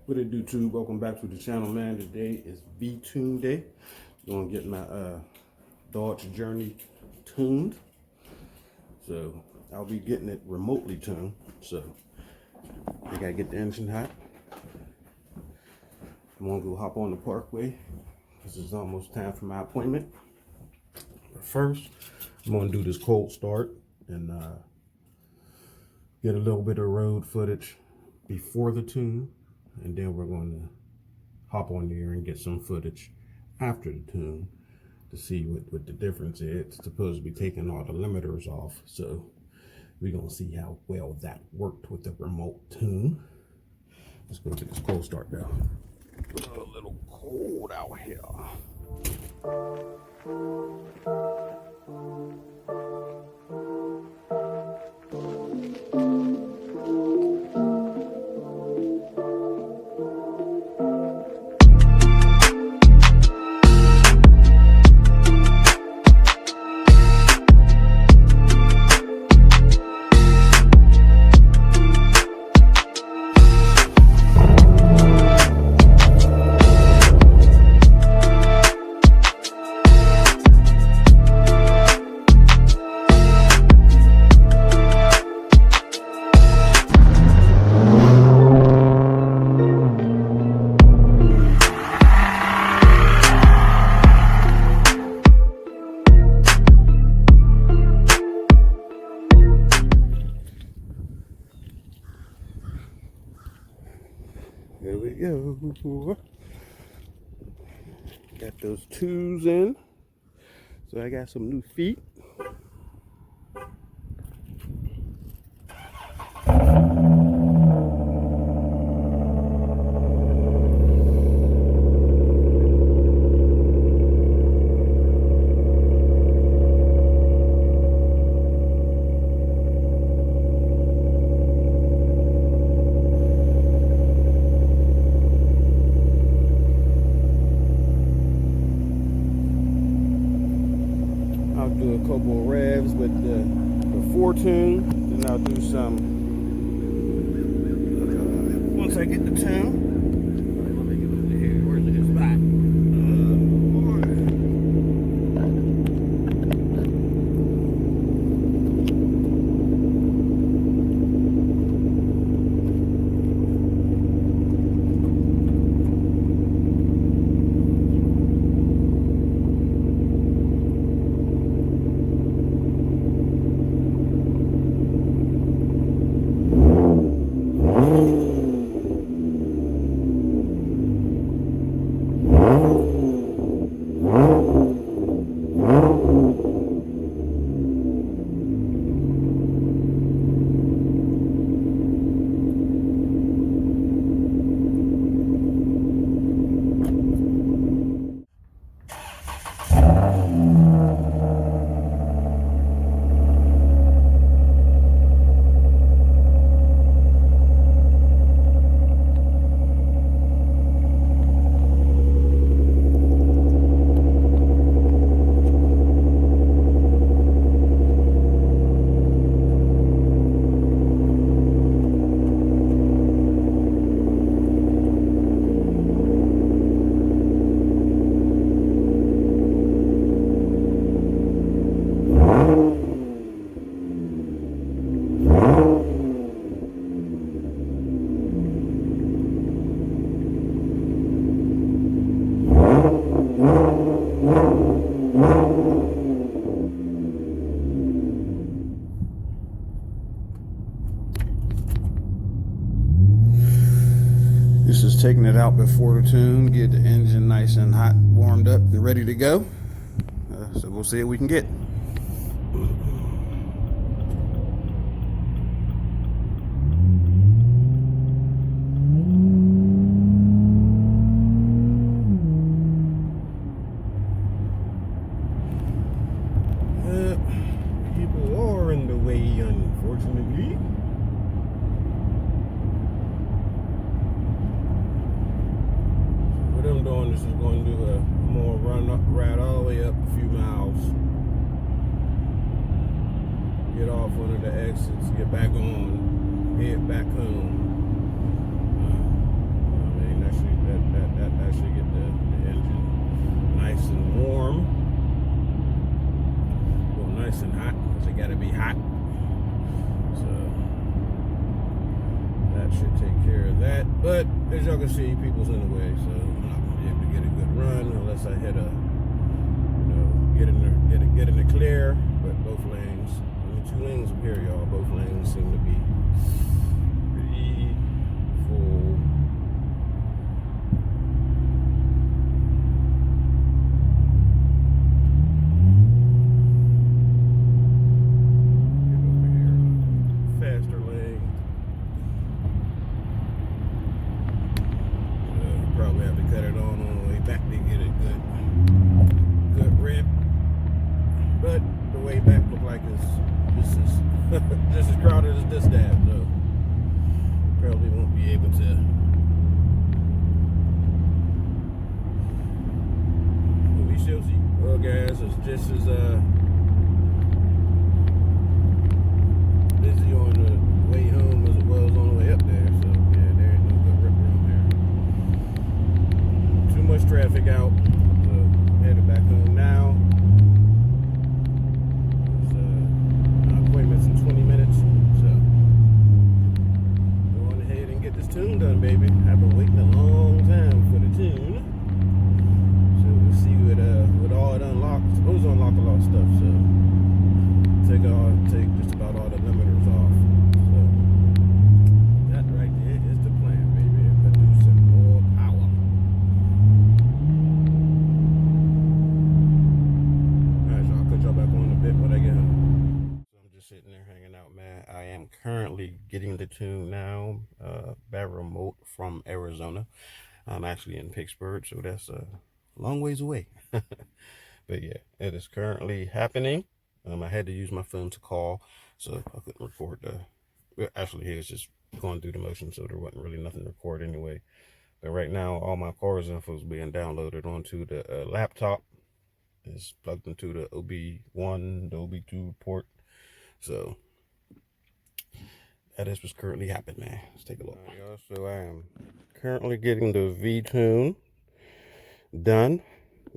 What it do, tube? Welcome back to the channel, man. Today is V-Tune Day. Gonna get my Dodge Journey tuned. So I'll be getting it remotely tuned. So I gotta get the engine hot. I'm gonna go hop on the parkway. This is almost time for my appointment. But first, I'm gonna do this cold start and get a little bit of road footage before the tune. And then we're going to hop on there and get some footage after the tune to see what the difference is. It's supposed to be taking all the limiters off, so we're going to see how well that worked with the remote tune. Let's go to this cold start now. It's a little cold out here. There we go. Got those twos in. So I got some new feet. I'll do a couple of revs with the 4 tune, then I'll do some once I get the tune. Let me get over here. Where's his spot? This is taking it out before the tune, get the engine nice and hot, warmed up, and ready to go. So we'll see what we can get. People are in the way, unfortunately. What I'm doing, this is going to do a more ride all the way up a few miles. Get off one of the exits, get back on, head back home. that. But as y'all can see, people's in the way, so I'm not gonna be able to get a good run unless I hit a, get in the clear. But both lanes, only 2 lanes up here, y'all. Both lanes seem to be pretty full. Probably have to cut it on the way back to get a good rip. But the way back look like it's just as crowded as this dad, so probably won't be able to. But we shall see. Well, guys, it's just as busy on the way home as it was on the way up there. So yeah, there ain't no good rip room there. Too much traffic out, so headed back home now. There's appointments in 20 minutes, so go on ahead and get this tune done, baby. I've been waiting a long time for the tune, so we'll see what all it unlocks. It's supposed to unlock a lot of stuff, so take just about all the limiters off. So that right there is the plan, baby. Producing more power. Alright, y'all, I'll cut y'all back on in a bit when I get home. So I'm just sitting there hanging out, man. I am currently getting the tune now by remote from Arizona. I'm actually in Pittsburgh, so that's a long ways away. But yeah, it is currently happening. I had to use my phone to call, so I couldn't record actually, it was just going through the motion, so there wasn't really nothing to record anyway. But right now, all my car's info is being downloaded onto the laptop. It's plugged into the OB1, the OB2 port. So that is what's currently happening, man. Let's take a look. Right, y'all, so I am currently getting the V-tune done.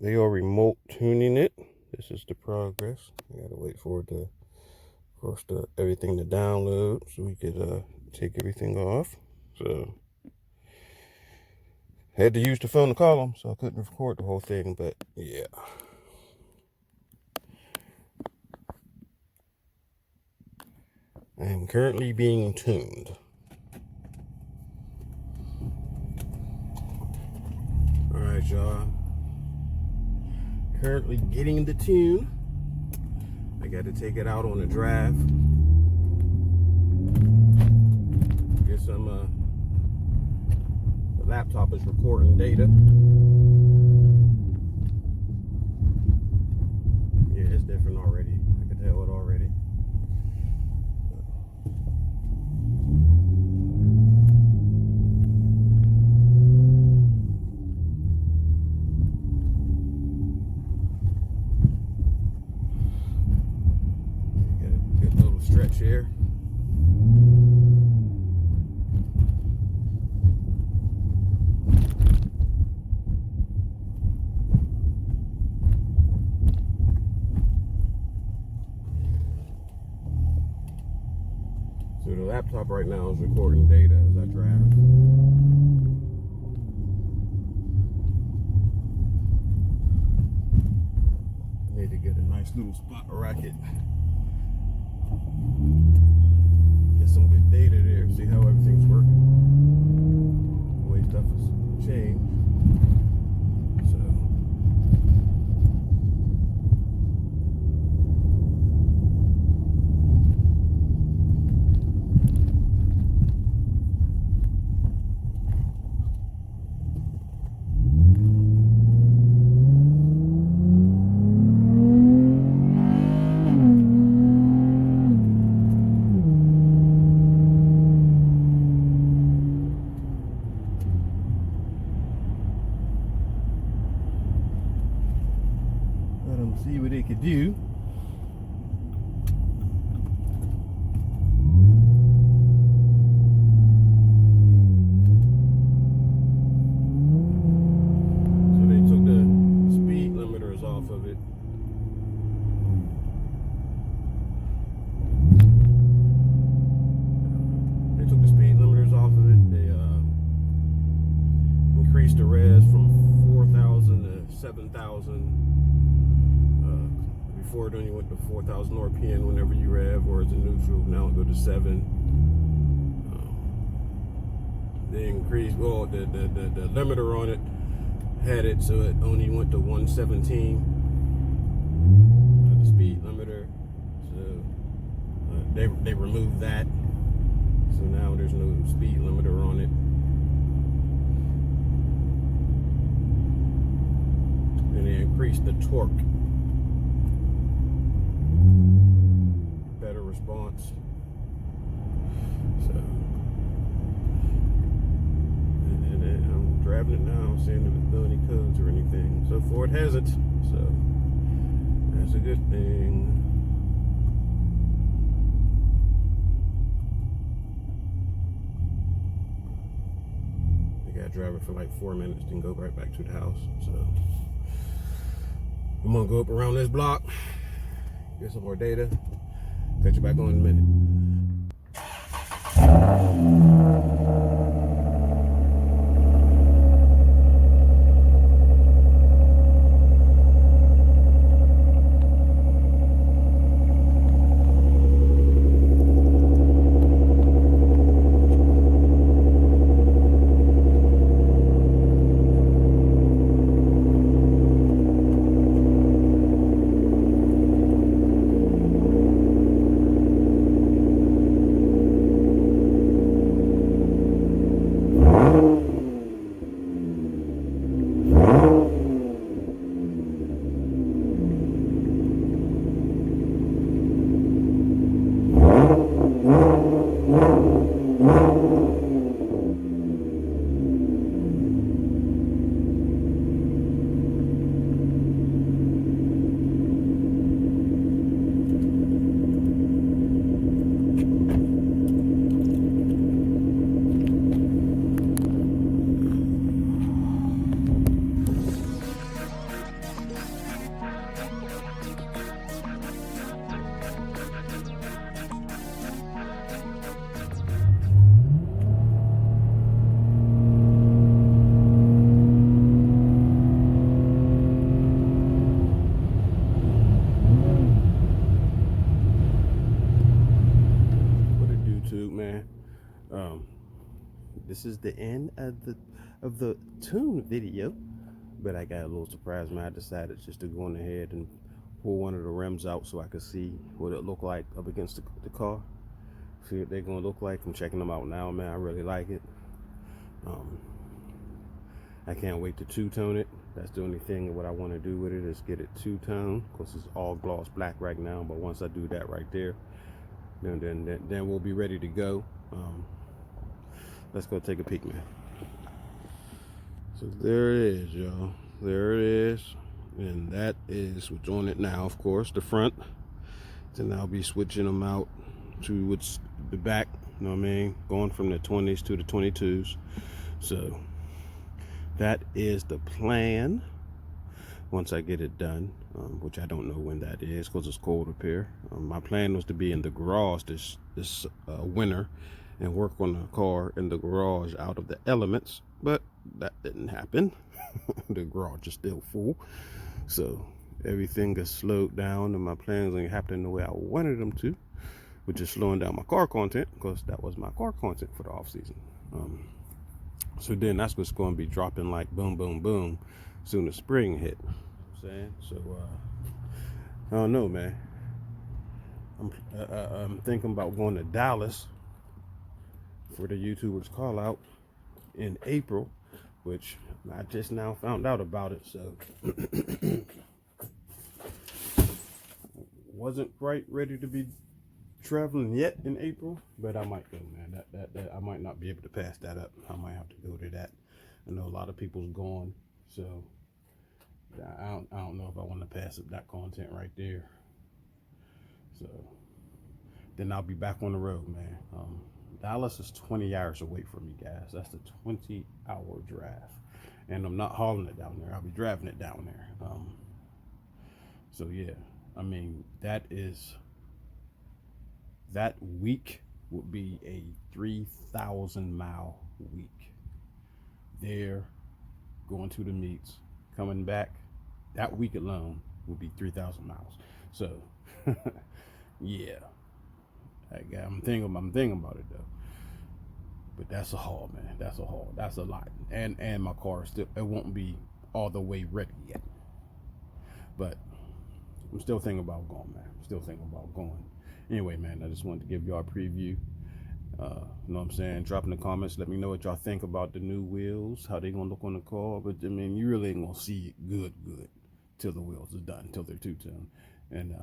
They are remote tuning it. This is the progress. I gotta wait for it to, of course, everything to download so we could take everything off. So had to use the phone to call them, so I couldn't record the whole thing. But yeah, I am currently being tuned. All right, y'all. Currently getting the tune. I got to take it out on the drive. Get some, the laptop is recording data. Yeah, it's different already. I can tell it already. Stretch here. So the laptop right now is recording data as I drive. I need to get a nice little spot where I could get some good data there, see how everything's working, the way stuff has changed. So see what it could do. So they took the speed limiters off of it. They took the speed limiters off of it. They 7,000. Before it only went to 4,000 RPM whenever you rev, or it's a neutral. Now it go to 7. They increased, well, the limiter on it had it so it only went to 117, the speed limiter. So they removed that, so now there's no speed limiter on it. And they increased the torque, better response. So and I'm driving it now, seeing if it's doing any codes or anything. So far it hasn't, so that's a good thing. I gotta drive it for like 4 minutes, then go right back to the house. So I'm gonna go up around this block, get some more data, catch you back on in a minute. This is the end of the tune video, but I got a little surprise, man. I decided just to go on ahead and pull one of the rims out so I could see what it looked like up against the car. See what they're gonna look like. I'm checking them out now, man. I really like it. I can't wait to two-tone it. That's the only thing what I want to do with it is get it two-tone, because it's all gloss black right now. But once I do that right there, then we'll be ready to go. Let's go take a peek, man. So there it is, y'all. There it is. And that is what's on it now, of course, the front. Then I'll be switching them out to what's the back, you know what I mean? Going from the 20s to the 22s. So that is the plan once I get it done, which I don't know when that is because it's cold up here. My plan was to be in the garage this winter and work on the car in the garage out of the elements, but that didn't happen. The garage is still full, so everything got slowed down and my plans ain't happening the way I wanted them to, which is slowing down my car content, because that was my car content for the off season. So then that's what's going to be dropping like boom boom boom soon as spring hit. You know what I'm saying? So I don't know, man. I'm thinking about going to Dallas for the YouTubers call out in April, which I just now found out about it, so wasn't quite ready to be traveling yet in April, but I might go, man. That I might not be able to pass that up. I might have to go to that. I know a lot of people's gone, so I don't know if I want to pass up that content right there. So then I'll be back on the road, man. Dallas is 20 hours away from me, guys. That's a 20-hour drive, and I'm not hauling it down there. I'll be driving it down there. So yeah, I mean, that week would be a 3,000-mile week. There, going to the meets, coming back, that week alone would be 3,000 miles. So, yeah, I'm thinking about it though. But that's a haul, man. That's a haul. That's a lot. And my car still, it won't be all the way ready yet. But I'm still thinking about going, man. Still thinking about going. Anyway, man, I just wanted to give y'all a preview. You know what I'm saying? Drop in the comments. Let me know what y'all think about the new wheels, how they gonna look on the car. But I mean, you really ain't gonna see it good till the wheels are done, till they're two-tone. And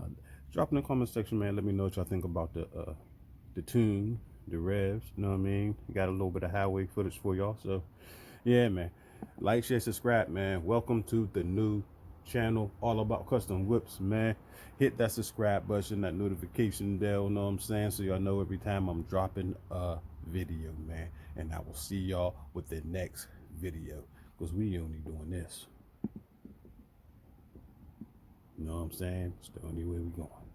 drop in the comment section, man. Let me know what y'all think about the tune, the revs. You know what I mean? Got a little bit of highway footage for y'all. So yeah, man. Like, share, subscribe, man. Welcome to the new channel, all about custom whips, man. Hit that subscribe button, that notification bell, you know what I'm saying, so y'all know every time I'm dropping a video, man. And I will see y'all with the next video, because we only doing this, you know what I'm saying? It's the only way we going.